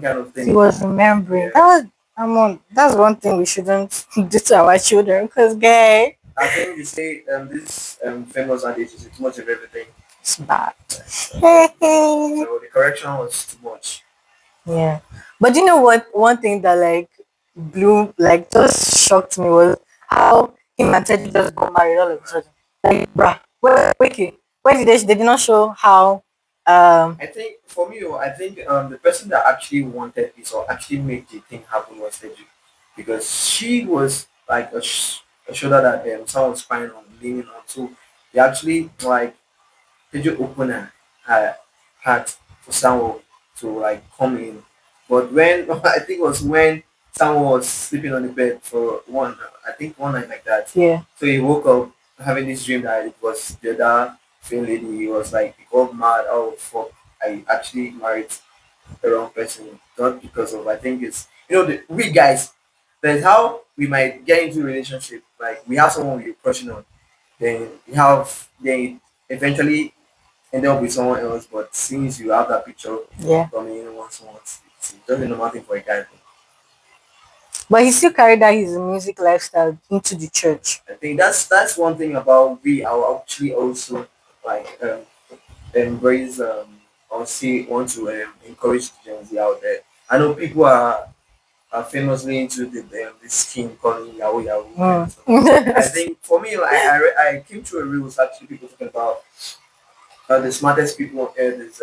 kind of He thing. was remembering. Yeah. That's one thing we shouldn't do to our children. Cause guy, I think they say this famous adage is too much of everything. it's bad. So, so the correction was too much. Yeah. But you know what? One thing that like blew like just shocked me was how him and Teddy just got married all of a sudden. Like, bruh, where did they did not show how um I think for me, I think the person that actually wanted this or actually made the thing happen was Teju, because she was like a shoulder that someone was crying on, leaning on. So they actually like Teju opened her heart for someone to like come in. But when I think it was when someone was sleeping on the bed for I think one night like that. yeah. So he woke up having this dream that it was the other film lady. He was like, he got mad. Oh fuck! I actually married the wrong person. Not because of, I think it's, we guys. There's how we might get into a relationship. Like we have someone we're crushing on, then eventually end up with someone else. But since you have that picture Yeah. coming in once, it's just a normal thing for a guy. But he still carried out his music lifestyle into the church. I think that's one thing about we are actually also like embrace or see want to encourage the Gen Z out there. I know people are famously into the scheme calling Yahoo Yahoo kind Mm. of stuff. I think for me, like I came to a real actually people talking about the smartest people on earth is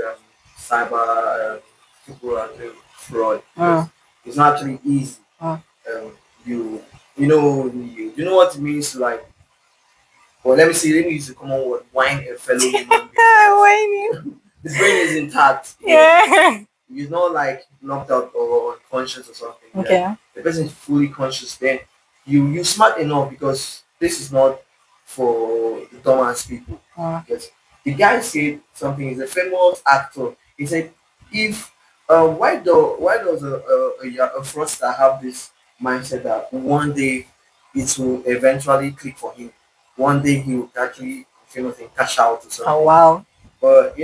cyber people are doing fraud Mm. because it's not actually easy. Mm. Um, you you know what it means to like. Well, let me use the common word: wine a fellow human being. That Whining. the brain is intact. Yeah, Yeah. it's not like knocked out or unconscious or something. Like Okay. the person is fully conscious. Then you smart enough because this is not for the dumbass people. Mm. Because the guy said something. He's a famous actor. He said, if why does a fraudster have this mindset that one day it will eventually click for him. One day he will actually famous and cash out or Oh something. wow. But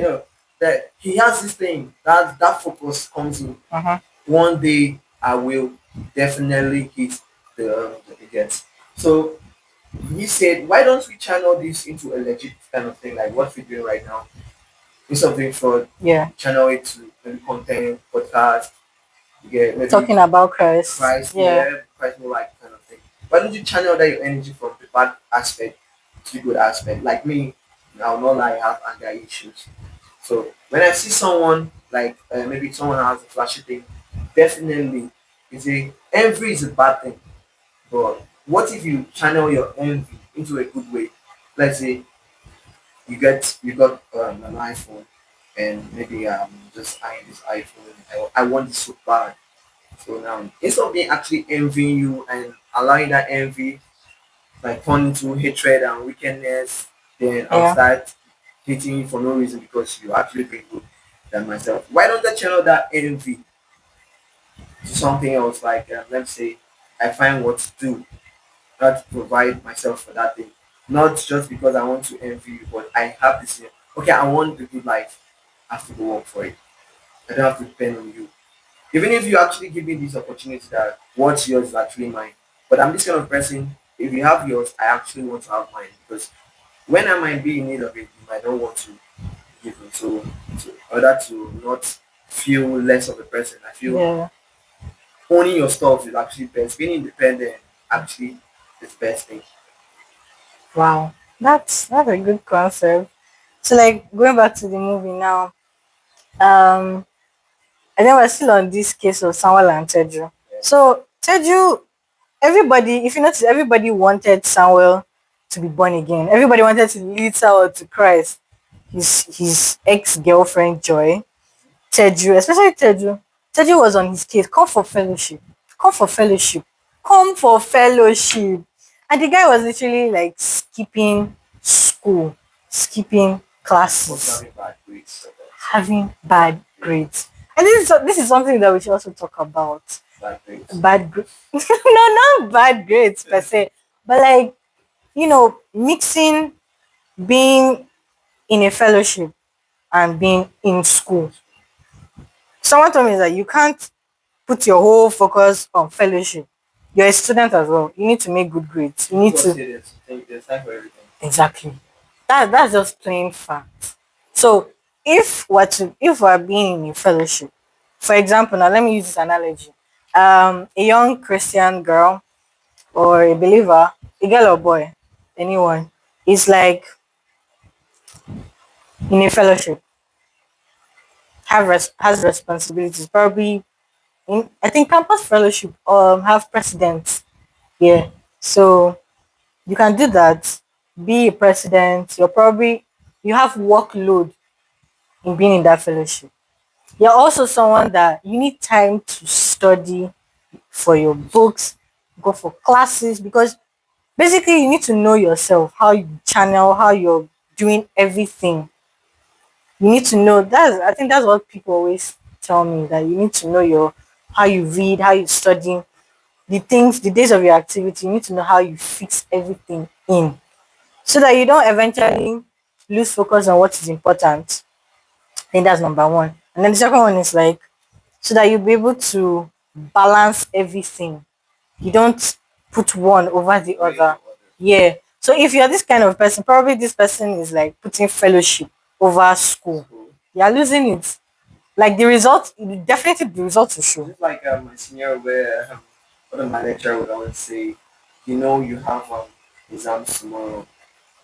that he has this thing that focus comes in. Uh-huh. One day I will definitely hit the get. So he said, why don't we channel this into a legit kind of thing like what we're doing right now? Instead of doing fraud, Yeah. channel it to maybe content, podcast, you get maybe Talking about Christ. Christ, Yeah. yeah, Christ more like kind of thing. Why don't you channel that your energy from the bad aspect to the good aspect? Like me, I'll not lie, I have anger issues. So when I see someone like maybe someone has a flashy thing, definitely you say envy is a bad thing. But what if you channel your envy into a good way? Let's say you got an iPhone and maybe just eyeing this iPhone. I want this so bad. So now instead of being actually envying you and allowing that envy like turn into hatred and wickedness, then I'll Yeah. start hating you for no reason because you're actually pretty good than myself. Why don't I channel that envy to something else? Like let's say I find what to do, not to provide myself for that thing. Not just because I want to envy you, but I have this. Okay, I want the good life. I have to go work for it. I don't have to depend on you. Even if you actually give me this opportunity that what's yours is actually mine. But I'm this kind of person. If you have yours, I actually want to have mine because when I might be in need of it, you might not want to give me. So, in order to not feel less of a person, I feel Yeah. owning your stuff is actually best. Being independent actually is the best thing. Wow. That's a good concept. So like going back to the movie now, um and then we're still on this case of Samuel and Teju. Yeah. So Teju, everybody, if you notice, everybody wanted Samuel to be born again. Everybody wanted to lead Samuel to Christ. His ex girlfriend Joy, Teju, especially Teju. Teju was on his case. Come for fellowship. Come for fellowship. Come for fellowship. And the guy was literally like skipping school, skipping Also classes, having bad grades. So having bad grades. And this is something that we should also talk about. bad grades. No, not bad grades per se, but like mixing being in a fellowship and being in school. Someone told me that you can't. put your whole focus on fellowship. You're a student as well. You need to make good grades. You Of need course, to it is. There's time for everything. exactly. That's just plain fact. So if we're being in a fellowship, for example, now let me use this analogy. A young Christian girl or a believer, a girl or boy, anyone, is like in a fellowship, has responsibilities. Probably in I think campus fellowship have presidents. Yeah. So you can do that. Be a president. You have workload in being in that fellowship. You're also someone that you need time to study for your books, go for classes because basically you need to know yourself, how you channel, how you're doing everything. You need to know that I think that's what people always tell me that you need to know your how you read, how you study, the days of your activity, you need to know how you fix everything in so that you don't eventually lose focus on what is important. I think that's number one. And then the second one is like so that you'll be able to balance everything. You don't put one over the Way other. to order. Yeah. So if you're this kind of person, probably this person is like putting fellowship over school. School. You're losing it. Like the result, definitely the result will show. Just like my senior where one of my lecturer would always say, you have exams tomorrow,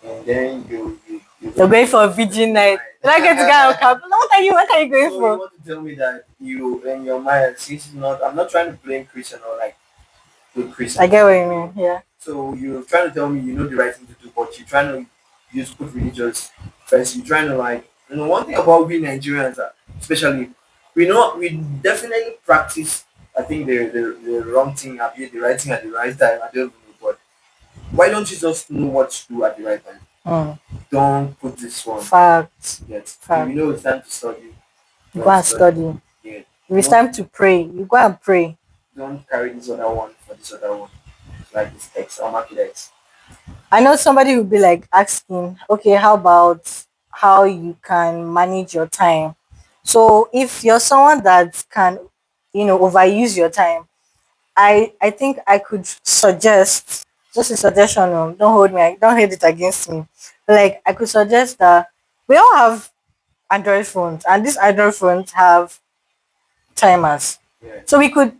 and then you're You're going going for for a vigil vigil night. You're not going to get a night. camp. What are you going So you for? want to tell me that you in your mind, since it's not, I'm not trying to blame Christian or like good I Christians. get what you mean. Yeah. So you're trying to tell me you know the right thing to do, but you're trying to use put religious first. You're trying to like one thing about we Nigerians, especially we definitely practice. I think the wrong thing, the right thing at the right time. I don't know, but why don't you just know what to do at the right time? Mm. Don't put this one Fact. yet. If Fact. you know it's time to study, You go go and and study. study. Yeah. If it's Don't time to pray, you go and pray. don't carry this other one for this other one. Like this X, I'll mark it X. I know somebody will be like asking, okay, how about how you can manage your time? So if you're someone that can, overuse your time, I think I could suggest just a suggestion. Don't hold it against me. Like I could suggest that we all have Android phones, and these Android phones have timers. Yeah. So we could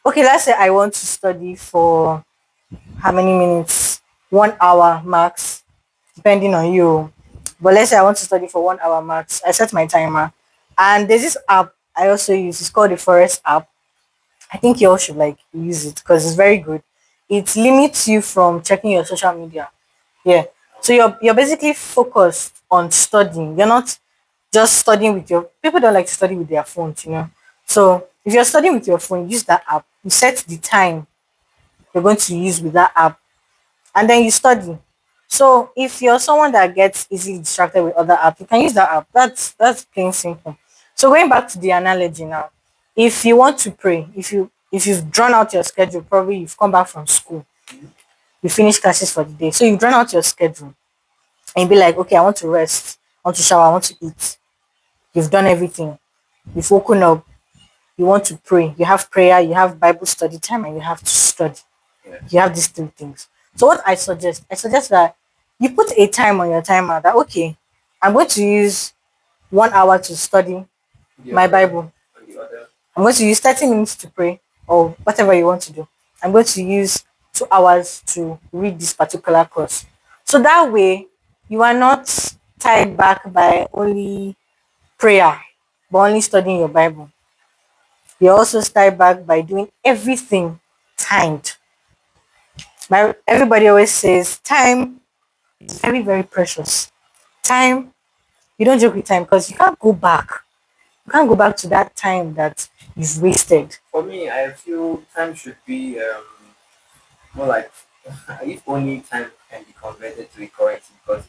okay, let's say I want to study for how many minutes? 1 hour max, depending on you. But let's say I want to study for 1 hour max. I set my timer. And there's this app I also use. It's called the Forest app. I think you all should like use it because it's very good. It limits you from checking your social media. Yeah. So you're basically focused on studying. You're not just studying with your people don't like to study with their phones. So if you're studying with your phone, use that app. You set the time you're going to use with that app and then you study. So if you're someone that gets easily distracted with other apps, you can use that app. That's plain simple. So going back to the analogy now, if you want to pray, if you've drawn out your schedule, probably you've come back from school, you finish classes for the day. So you've drawn out your schedule and you be like, okay, I want to rest, I want to shower, I want to eat. You've done everything. You've woken up, you want to pray. You have prayer, you have Bible study time, and you have to study. Yes. You have these three things. So what I suggest that you put a time on your timer that okay, I'm going to use 1 hour to study The my other Bible. and the other. I'm going to use 30 minutes to pray or whatever you want to do. I'm going to use 2 hours to read this particular course. So that way you are not tied back by only prayer, but only studying your Bible. You're also tied back by doing everything timed. Everybody always says time is very, very precious. Time, you don't joke with time because you can't go back. You can't go back to that time that you've wasted. For me, I feel time should be more like if only time can be converted to a currency because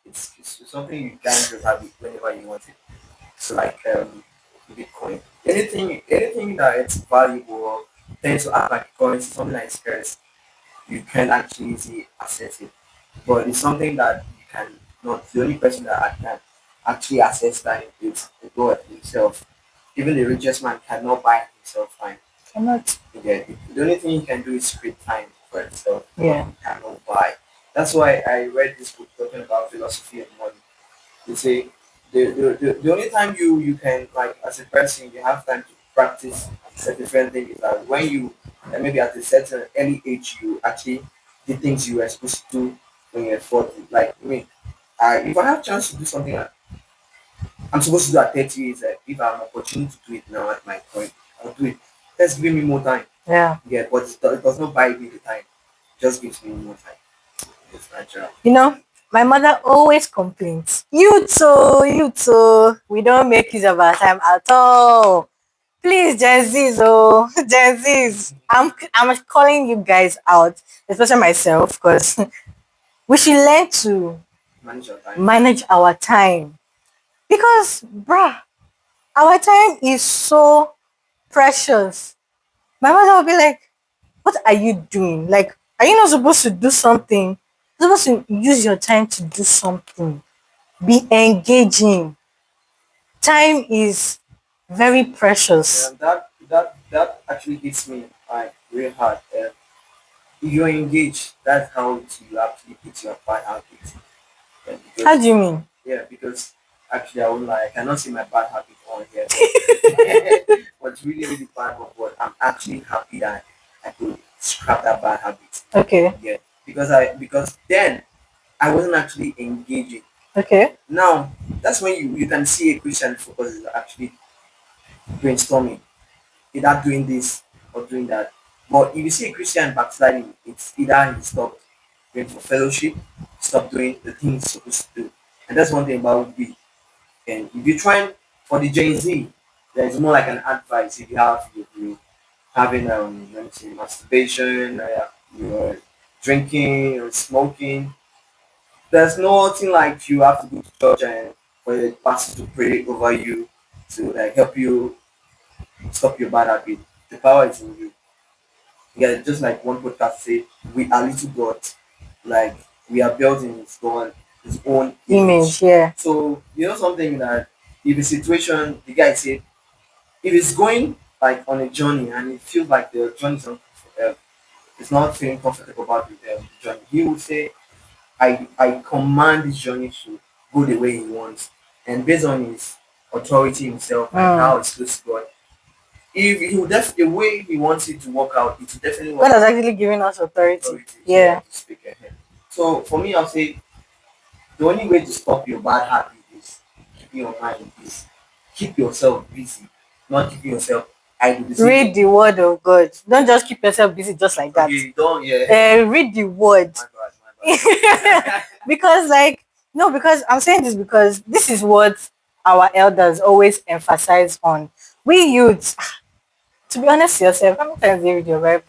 it's something you can't just have it whenever you want it. So like Bitcoin, anything that it's valuable or tends to act like a currency, something like scarce, you can actually easily access it. But it's something that you can not. The only person that can actually access that is the God himself. Even the richest man cannot buy yourself time. Cannot. Yeah, the only thing you can do is create time for yourself, but Yeah. you cannot buy. That's why I read this book talking about philosophy of money. They say the only time you can, like, as a person, you have time to practice a different thing is that when you, maybe at a certain early age, you actually the things you were supposed to do when you're 40. Like me, if I have chance to do something I'm supposed to do at 30 years, if I have an opportunity to do it now at my point, I'll do it. That's giving me more time. Yeah. Yeah, but it does not buy me the time. It just gives me more time. It's natural. You know, my mother always complains. You too. We don't make use of our time at all. Please, Gen Zs, oh, Gen Zs. I'm calling you guys out, especially myself, because we should learn to Manage your time. manage our time. Because, bruh, our time is so precious. My mother will be like, what are you doing? Like, are you not supposed to do something? You're supposed to use your time to do something. Be engaging. Time is very precious. That actually hits me like real hard. If you're engaged, that's how you actually hit your bad habits. Yeah, How do because you mean? yeah, because actually I won't lie, I cannot see my bad habit on here, but what's really really bad was what I'm actually happy that I could scrap that bad habit. Okay. Yeah, because then I wasn't actually engaging. Okay. Now that's when you can see a Christian focus is actually brainstorming, either doing this or doing that. But if you see a Christian backsliding, it's either he stopped going for fellowship, stop doing the things he's supposed to do. And that's one thing about we. And if you're trying for the Gen Z, there's more like an advice if you having let me say masturbation, you're drinking or smoking. There's nothing like you have to go to church and for the pastor to pray over you to help you stop your bad habit. The power is in you. Yeah, just like one podcast say, we are little gods. Like we are built in his own Image, image. yeah. So you know something that if a situation the guy said if it's going like on a journey and it feels like the journey is it's not feeling comfortable about the journey, he would say, I command this journey to go the way he wants. And based on his authority himself and Mm. how it's close to God, if he would the way he wants it to work out, it will definitely God work has out. actually given us authority. Authority, yeah, Yeah. to speak ahead. So for me, I'll say the only way to stop your bad habit is keeping your mind in peace. Keep yourself busy, not keeping yourself idle. They say, Read the word of God. Don't just keep yourself busy just like that. okay, don't, yeah. Read the word. My bad, my bad. Because like no, because I'm saying this because this is what our elders always emphasize on. We youths, to be honest to yourself, how many times do you read your Bible?